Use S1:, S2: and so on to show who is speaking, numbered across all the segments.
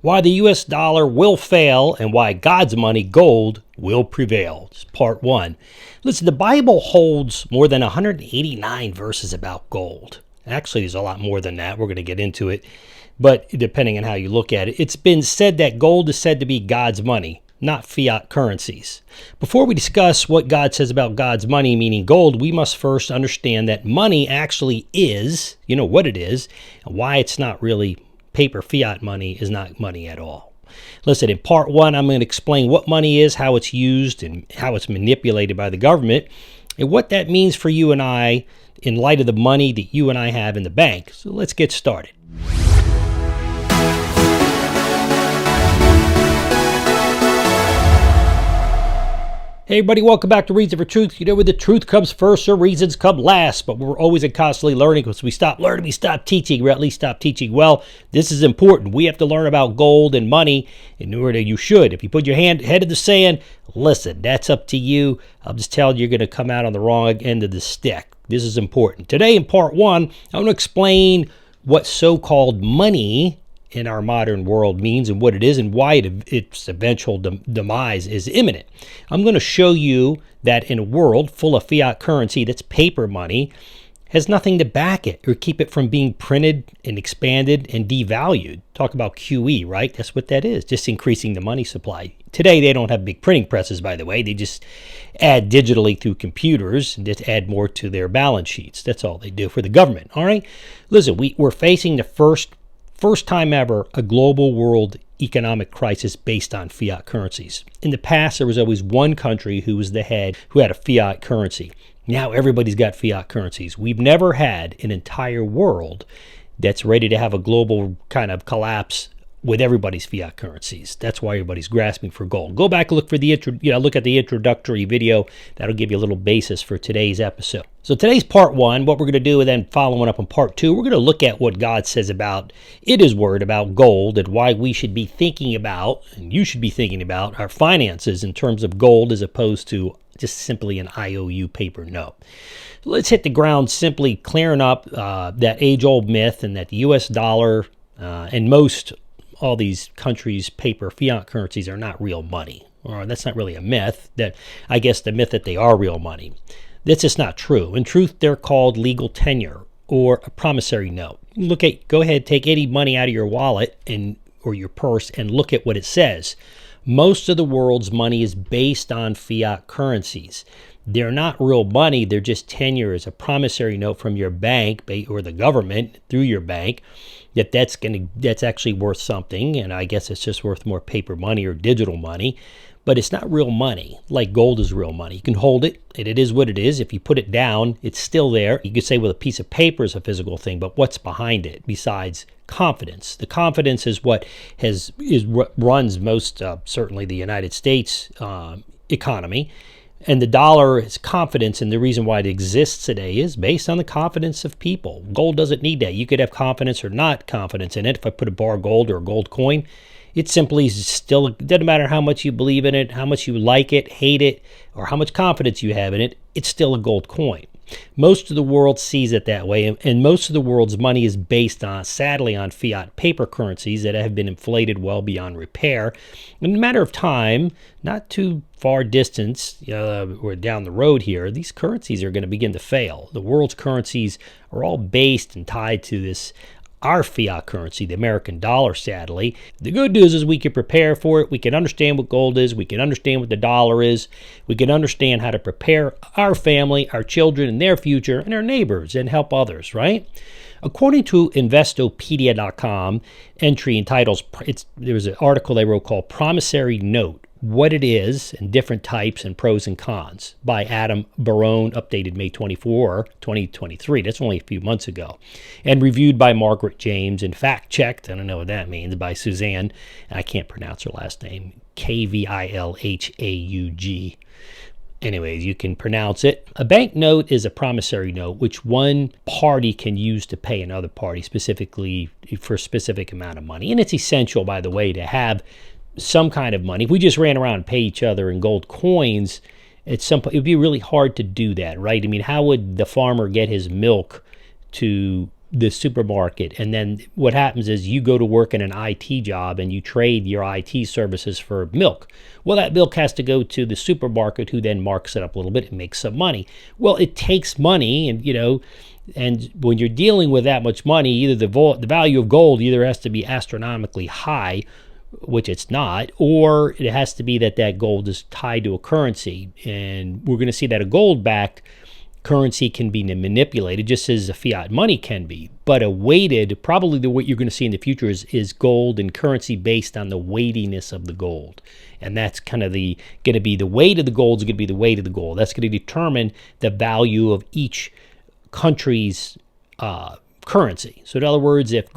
S1: Why the US dollar will fail and why God's money, gold, will prevail. It's part one. Listen, the Bible holds more than 189 verses about gold. Actually, there's a lot more than that. We're going to get into it. But depending on how you look at it, it's been said that gold is said to be God's money, not fiat currencies. Before we discuss what God says about God's money, meaning gold, we must first understand that money actually is, you know what it is, and why it's not really paper fiat money is not money at all. Listen, in part one, I'm going to explain what money is, how it's used, and how it's manipulated by the government, and what that means for you and I in light of the money that you and I have in the bank. So let's get started. Hey everybody, welcome back to Reason for Truth. You know, where the truth comes first or reasons come last, but we're always and constantly learning. Because we stop learning, we stop teaching, or at least stop teaching well. This is important. We have to learn about gold and money in order you should. If you put your head in the sand, listen, that's up to you. I'm just telling you, you're going to come out on the wrong end of the stick. This is important. Today in part one, I want to explain what so-called money in our modern world means and what it is and why its eventual demise is imminent. I'm going to show you that in a world full of fiat currency that's paper money has nothing to back it or keep it from being printed and expanded and devalued. Talk about QE, right? That's what that is, just increasing the money supply. Today, they don't have big printing presses, by the way. They just add digitally through computers and just add more to their balance sheets. That's all they do for the government, all right? Listen, we're facing the first time ever a global world economic crisis based on fiat currencies. In the past, there was always one country who was the head who had a fiat currency. Now everybody's got fiat currencies. We've never had an entire world that's ready to have a global kind of collapse with everybody's fiat currencies. That's why everybody's grasping for gold. Go back and look for look at the introductory video. That'll give you a little basis for today's episode. So today's part one. What we're going to do, and then following up on part two, we're going to look at what God says about His word about gold and why we should be thinking about, and you should be thinking about, our finances in terms of gold as opposed to just simply an IOU paper note. Let's hit the ground simply clearing up that age-old myth and that the U.S. dollar and most all these countries' paper fiat currencies are not real money. Or that's not really a myth. That I guess the myth that they are real money. That's just not true. In truth, they're called legal tenure or a promissory note. Go ahead, take any money out of your wallet or your purse and look at what it says. Most of the world's money is based on fiat currencies. They're not real money. They're just tenures, a promissory note from your bank or the government through your bank that's actually worth something. And I guess it's just worth more paper money or digital money, but it's not real money like gold is real money. You can hold it and it is what it is. If you put it down, it's still there. You could say, well, a piece of paper is a physical thing, but what's behind it besides confidence? The confidence is what runs most certainly the United States economy. And the dollar is confidence, and the reason why it exists today is based on the confidence of people. Gold doesn't need that. You could have confidence or not confidence in it. If I put a bar of gold or a gold coin, it simply still doesn't matter how much you believe in it, how much you like it, hate it, or how much confidence you have in it, it's still a gold coin. Most of the world sees it that way, and most of the world's money is based on, sadly, on fiat paper currencies that have been inflated well beyond repair. In a matter of time, not too far distance, or down the road here, these currencies are going to begin to fail. The world's currencies are all based and tied to our fiat currency, the American dollar, sadly. The good news is we can prepare for it. We can understand what gold is. We can understand what the dollar is. We can understand how to prepare our family, our children, and their future, and our neighbors, and help others, right? According to Investopedia.com, entry entitled, there was an article they wrote called Promissory Note, What It Is and Different Types and Pros and Cons by Adam Barone, updated May 24, 2023. That's only a few months ago. And reviewed by Margaret James and fact-checked, I don't know what that means, by Suzanne, and I can't pronounce her last name, Kvilhaug. Anyways, you can pronounce it. A bank note is a promissory note which one party can use to pay another party specifically for a specific amount of money. And it's essential, by the way, to have some kind of money. If we just ran around and pay each other in gold coins, at some point, it would be really hard to do that, right? I mean, how would the farmer get his milk to the supermarket, and then what happens is you go to work in an IT job and you trade your IT services for milk. Well, that milk has to go to the supermarket, who then marks it up a little bit and makes some money. Well, it takes money, and and when you're dealing with that much money, either the value of gold either has to be astronomically high, which it's not, or it has to be that gold is tied to a currency. And we're going to see that a gold-backed currency can be manipulated just as a fiat money can be. But a weighted, probably what you're going to see in the future is gold and currency based on the weightiness of the gold. And that's kind of going to be the weight of the gold is going to be the weight of the gold. That's going to determine the value of each country's currency. So in other words, if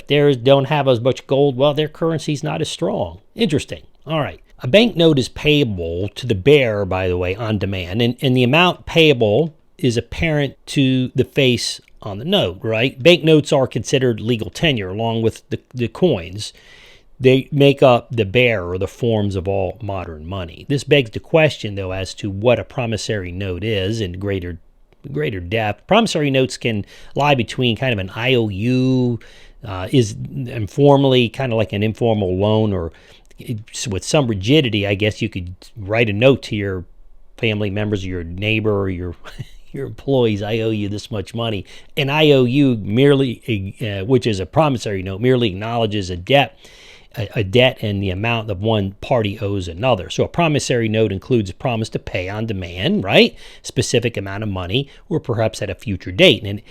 S1: they don't have as much gold, well, their currency's not as strong. Interesting. All right. A banknote is payable to the bearer, by the way, on demand, and the amount payable is apparent to the face on the note, right? Banknotes are considered legal tender along with the coins. They make up the bearer or the forms of all modern money. This begs the question, though, as to what a promissory note is in greater depth. Promissory notes can lie between kind of an IOU, is informally kind of like an informal loan, or with some rigidity. I guess you could write a note to your family members, or your neighbor, or your employees. I owe you this much money. An IOU merely, which is a promissory note, merely acknowledges a debt and the amount that one party owes another. So a promissory note includes a promise to pay on demand, right? Specific amount of money, or perhaps at a future date.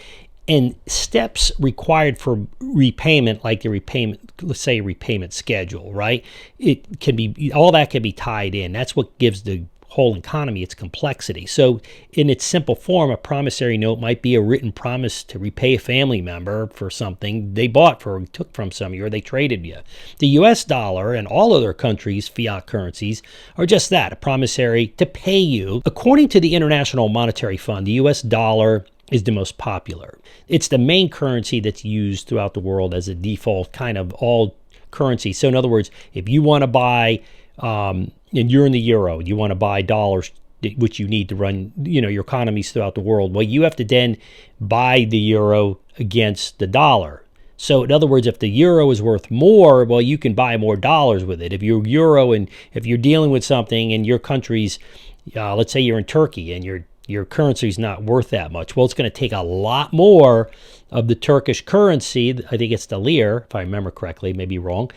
S1: And steps required for repayment, like the repayment, let's say a repayment schedule, right? All that can be tied in. That's what gives the whole economy its complexity. So in its simple form, a promissory note might be a written promise to repay a family member for something they took from some of you, or they traded you. The US dollar and all other countries' fiat currencies are just that, a promissory to pay you. According to the International Monetary Fund, the US dollar is the most popular. It's the main currency that's used throughout the world as a default kind of all currency. So in other words, if you want to buy, and you're in the euro, you want to buy dollars, which you need to run, your economies throughout the world. Well, you have to then buy the euro against the dollar. So in other words, if the euro is worth more, well, you can buy more dollars with it. If you're euro and if you're dealing with something in your country's, let's say you're in Turkey and your currency is not worth that much. Well, it's going to take a lot more of the Turkish currency, I think it's the lira, if I remember correctly, maybe wrong,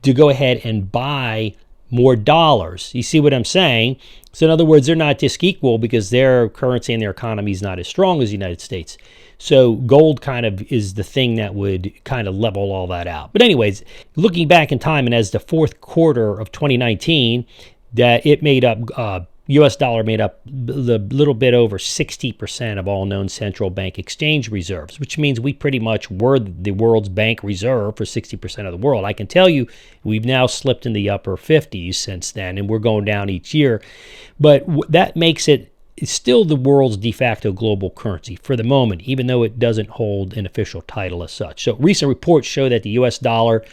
S1: to go ahead and buy more dollars. You see what I'm saying? So in other words, they're not just equal because their currency and their economy is not as strong as the United States. So gold kind of is the thing that would kind of level all that out. But anyways, looking back in time, and as the fourth quarter of 2019, that it made up, U.S. dollar made up a little bit over 60% of all known central bank exchange reserves, which means we pretty much were the world's bank reserve for 60% of the world. I can tell you we've now slipped in the upper 50s since then, and we're going down each year. But that makes it still the world's de facto global currency for the moment, even though it doesn't hold an official title as such. So recent reports show that the U.S. dollar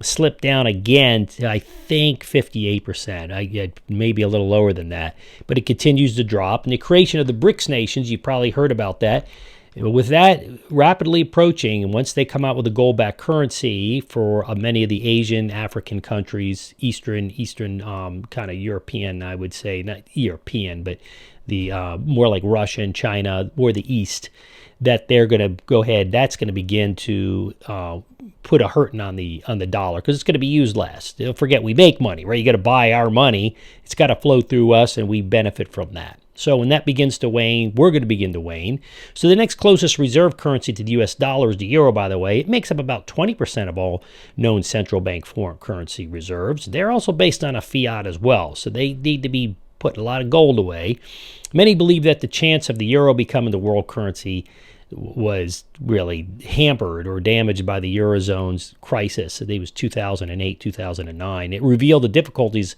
S1: slipped down again to, I think, 58%. Maybe a little lower than that. But it continues to drop. And the creation of the BRICS nations, you probably heard about that. With that rapidly approaching, and once they come out with a gold-backed currency for many of the Asian, African countries, Eastern kind of European, I would say, not European, but the more like Russia and China, or the East, that they're going to go ahead, that's going to begin to put a hurting on the dollar, because it's going to be used less. Don't forget, we make money, right? You got to buy our money. It's got to flow through us, and we benefit from that. So when that begins to wane, we're going to begin to wane. So the next closest reserve currency to the U.S. dollar is the euro, by the way. It makes up about 20% of all known central bank foreign currency reserves. They're also based on a fiat as well, so they need to be putting a lot of gold away. Many believe that the chance of the euro becoming the world currency was really hampered or damaged by the Eurozone's crisis. It was 2008, 2009. It revealed the difficulties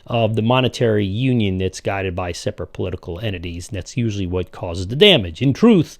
S1: of the monetary union that's guided by separate political entities, and that's usually what causes the damage. In truth,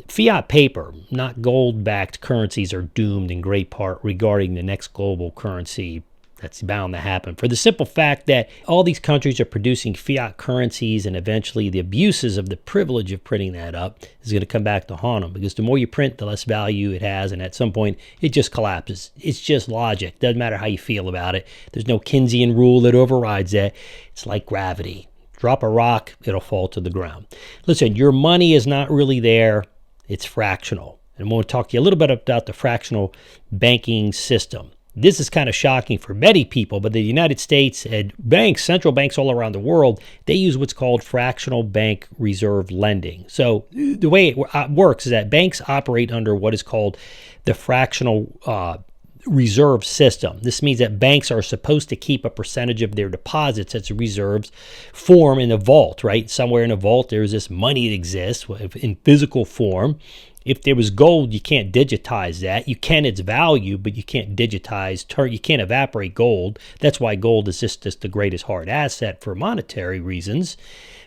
S1: fiat paper, not gold-backed currencies, are doomed in great part regarding the next global currency That's bound to happen for the simple fact that all these countries are producing fiat currencies, and eventually the abuses of the privilege of printing that up is going to come back to haunt them, because the more you print, the less value it has, and at some point it just collapses. It's just logic. Doesn't matter how you feel about it. There's no Keynesian rule that overrides that. It's like gravity. Drop a rock, it'll fall to the ground. Listen, your money is not really there. It's fractional. And we'll talk to you a little bit about the fractional banking system. This is kind of shocking for many people, but the United States and banks, central banks all around the world, they use what's called fractional bank reserve lending. So the way it works is that banks operate under what is called the fractional reserve system. This means that banks are supposed to keep a percentage of their deposits as reserves form in a vault, right? Somewhere in a vault, there's this money that exists in physical form. If there was gold, you can't digitize that. You can its value, but you can't digitize, you can't evaporate gold. That's why gold is just the greatest hard asset for monetary reasons.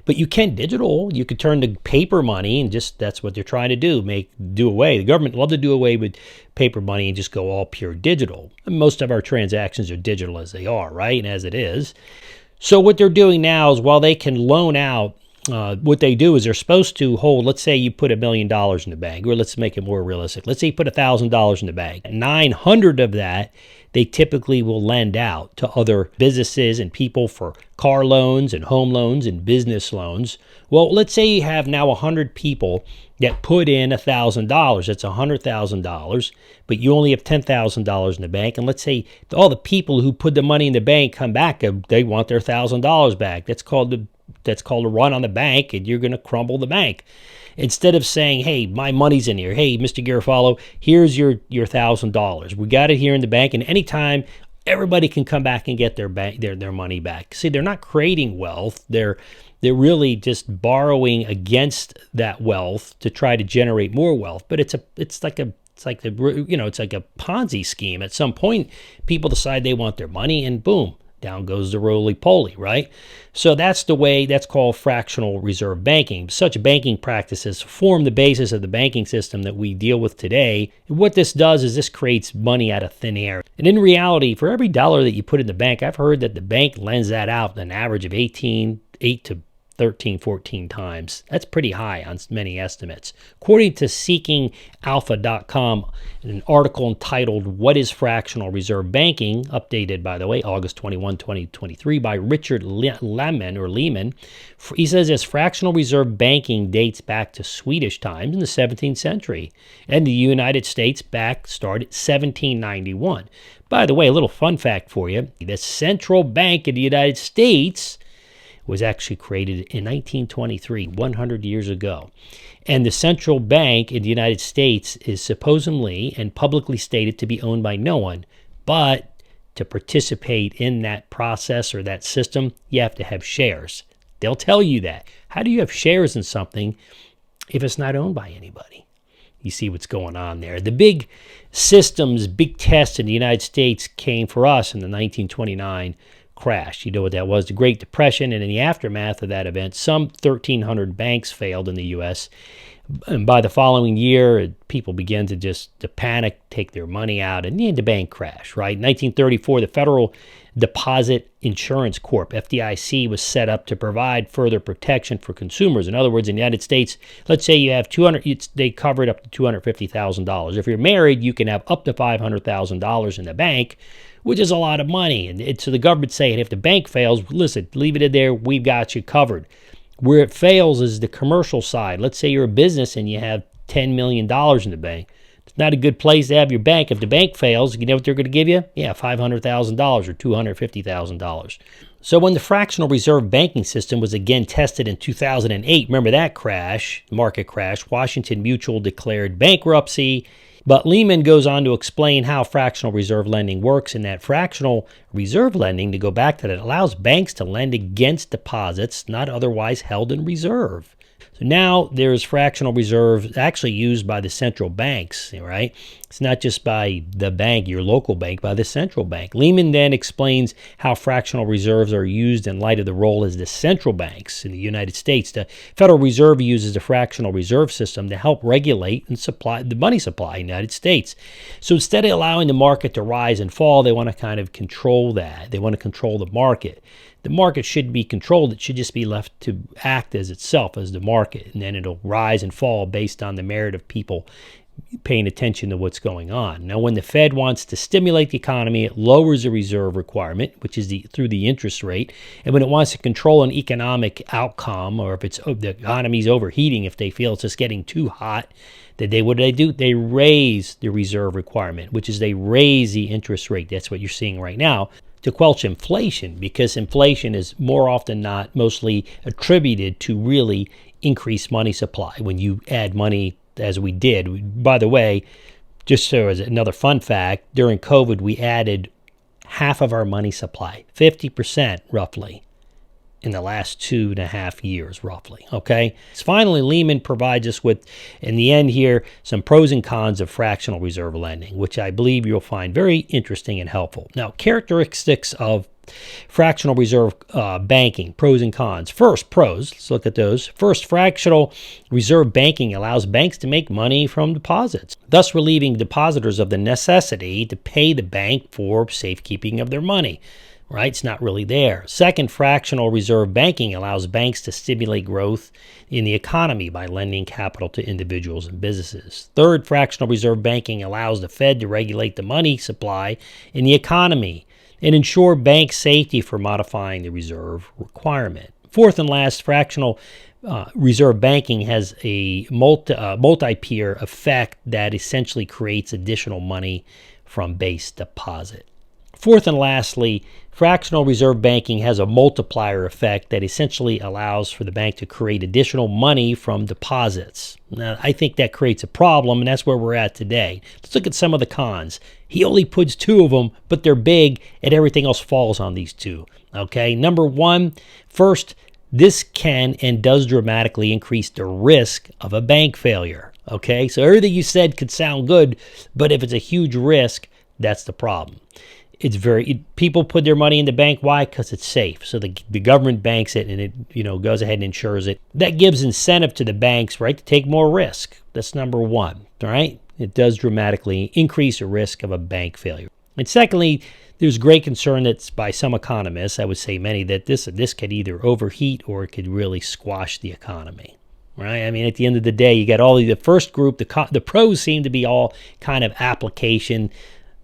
S1: But you can digital. You could turn to paper money, and just that's what they're trying to do away. The government love to do away with paper money and just go all pure digital. And most of our transactions are digital as they are, right? And as it is. So what they're doing now is, while they can loan out, what they do is they're supposed to hold, let's say you put $1 million in the bank, or let's make it more realistic. Let's say you put $1,000 in the bank. 900 of that, they typically will lend out to other businesses and people for car loans and home loans and business loans. Well, let's say you have now 100 people that put in $1,000. That's $100,000, but you only have $10,000 in the bank. And let's say all the people who put the money in the bank come back, they want their $1,000 back. That's called a run on the bank, and you're going to crumble the bank. Instead of saying, hey, my money's in here. Hey, Mr. Garofalo, here's your $1,000. We got it here in the bank, and anytime everybody can come back and get their money back. See, they're not creating wealth. They're really just borrowing against that wealth to try to generate more wealth. But it's like a Ponzi scheme. At some point, people decide they want their money, and boom, down goes the roly-poly, right? So that's called fractional reserve banking. Such banking practices form the basis of the banking system that we deal with today. And what this does is this creates money out of thin air. And in reality, for every dollar that you put in the bank, I've heard that the bank lends that out an average of 8 to 13, 14 times. That's pretty high on many estimates. According to seekingalpha.com, an article entitled "What is Fractional Reserve Banking?" updated, by the way, August 21, 2023, by Richard Lehman, he says as fractional reserve banking dates back to Swedish times in the 17th century, and the United States started 1791. By the way, a little fun fact for you, the central bank of the United States was actually created in 1923, 100 years ago. And the central bank in the United States is supposedly and publicly stated to be owned by no one. But to participate in that process or that system, you have to have shares. They'll tell you that. How do you have shares in something if it's not owned by anybody? You see what's going on there. The big test in the United States came for us in the 1929 crash. You know what that was, the Great Depression, and in the aftermath of that event, some 1,300 banks failed in the U.S. And by the following year, people began to panic, take their money out, and the bank crash, right? In 1934, the Federal Deposit Insurance Corp, FDIC, was set up to provide further protection for consumers. In other words, in the United States, let's say you have they cover it up to $250,000. If you're married, you can have up to $500,000 in the bank, which is a lot of money. And so the government's saying, if the bank fails, listen, leave it in there, we've got you covered. Where it fails is the commercial side. Let's say you're a business and you have $10 million in the bank. It's not a good place to have your bank. If the bank fails, you know what they're going to give you? Yeah, $500,000 or $250,000. So when the fractional reserve banking system was again tested in 2008, remember that crash, market crash, Washington Mutual declared bankruptcy. But Lehman goes on to explain how fractional reserve lending works, and that fractional reserve lending, to go back to that, allows banks to lend against deposits not otherwise held in reserve. So now there's fractional reserves actually used by the central banks, right? It's not just by the bank, your local bank, by the central bank. Lehman then explains how fractional reserves are used in light of the role as the central banks in the United States. The Federal Reserve uses the fractional reserve system to help regulate and supply the money supply in the United States. So instead of allowing the market to rise and fall, they want to kind of control that. They want to control the market. The market shouldn't be controlled. It should just be left to act as itself, as the market, and then it'll rise and fall based on the merit of people paying attention to what's going on. Now, when the Fed wants to stimulate the economy, it lowers the reserve requirement, which is through the interest rate. And when it wants to control an economic outcome, or if the economy's overheating, if they feel it's just getting too hot, what do? They raise the reserve requirement, which is they raise the interest rate. That's what you're seeing right now, to quench inflation, because inflation is more often not mostly attributed to really increased money supply. When you add money, as we did, by the way, just so as another fun fact, during COVID, we added half of our money supply, 50% roughly, in the last 2.5 years, roughly, okay? So finally, Lehman provides us with, in the end here, some pros and cons of fractional reserve lending, which I believe you'll find very interesting and helpful. Now, characteristics of fractional reserve banking, pros and cons. First, pros, let's look at those. First, fractional reserve banking allows banks to make money from deposits, thus relieving depositors of the necessity to pay the bank for safekeeping of their money. Right? It's not really there. Second, fractional reserve banking allows banks to stimulate growth in the economy by lending capital to individuals and businesses. Third, fractional reserve banking allows the Fed to regulate the money supply in the economy and ensure bank safety for modifying the reserve requirement. Fourth and last, fractional reserve banking has a multi-peer effect that essentially creates additional money from base deposit. Fourth and lastly, fractional reserve banking has a multiplier effect that essentially allows for the bank to create additional money from deposits. Now, I think that creates a problem, and that's where we're at today. Let's look at some of the cons. He only puts two of them, but they're big, and everything else falls on these two. Okay, number one, first, this can and does dramatically increase the risk of a bank failure. Okay, so everything you said could sound good, but if it's a huge risk, that's the problem. People put their money in the bank. Why? Because it's safe. So the government banks it, and it goes ahead and insures it. That gives incentive to the banks, right, to take more risk. That's number one. All right, it does dramatically increase the risk of a bank failure. And secondly, there's great concern that's by some economists, I would say many, that this could either overheat or it could really squash the economy. Right? I mean, at the end of the day, you got all the first group. The pros seem to be all kind of application.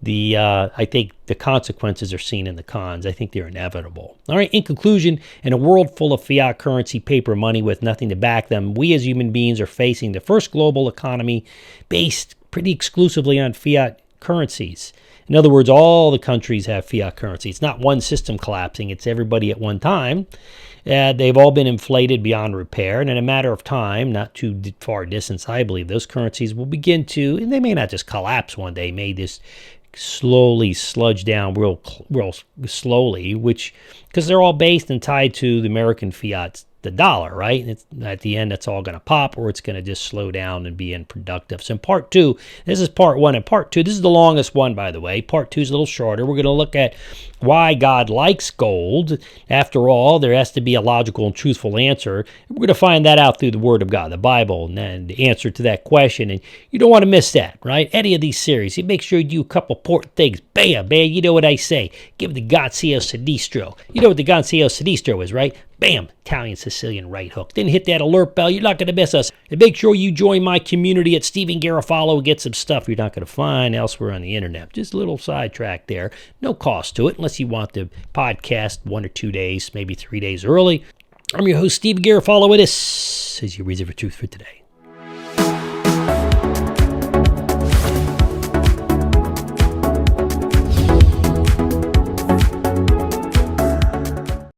S1: I think the consequences are seen in the cons. I think they're inevitable. All right, in conclusion, in a world full of fiat currency, paper money with nothing to back them, we as human beings are facing the first global economy based pretty exclusively on fiat currencies. In other words, all the countries have fiat currency. It's not one system collapsing. It's everybody at one time. They've all been inflated beyond repair, and in a matter of time, not too far distance, I believe, those currencies will begin to, and they may not just collapse one day, may just slowly sludge down real slowly, because they're all based and tied to the American fiat, the dollar, right? At the end, that's all going to pop, or it's going to just slow down and be unproductive. So in part two, this is part one. And part two, this is the longest one, by the way. Part two is a little shorter. We're going to look at why God likes gold. After all, there has to be a logical and truthful answer. We're going to find that out through the Word of God, the Bible, and then the answer to that question. And you don't want to miss that, right? Any of these series, you make sure you do a couple important things. Bam, you know what I say. Give the Gancio Sinistro. You know what the Gancio Sinistro is, right? Bam, Italian Sicilian right hook. Then hit that alert bell. You're not going to miss us. And make sure you join my community at Stephen Garofalo. Get some stuff you're not going to find elsewhere on the internet. Just a little sidetrack there. No cost to it unless you want the podcast 1 or 2 days, maybe 3 days early. I'm your host, Stephen Garofalo. This is your Reason for Truth for today.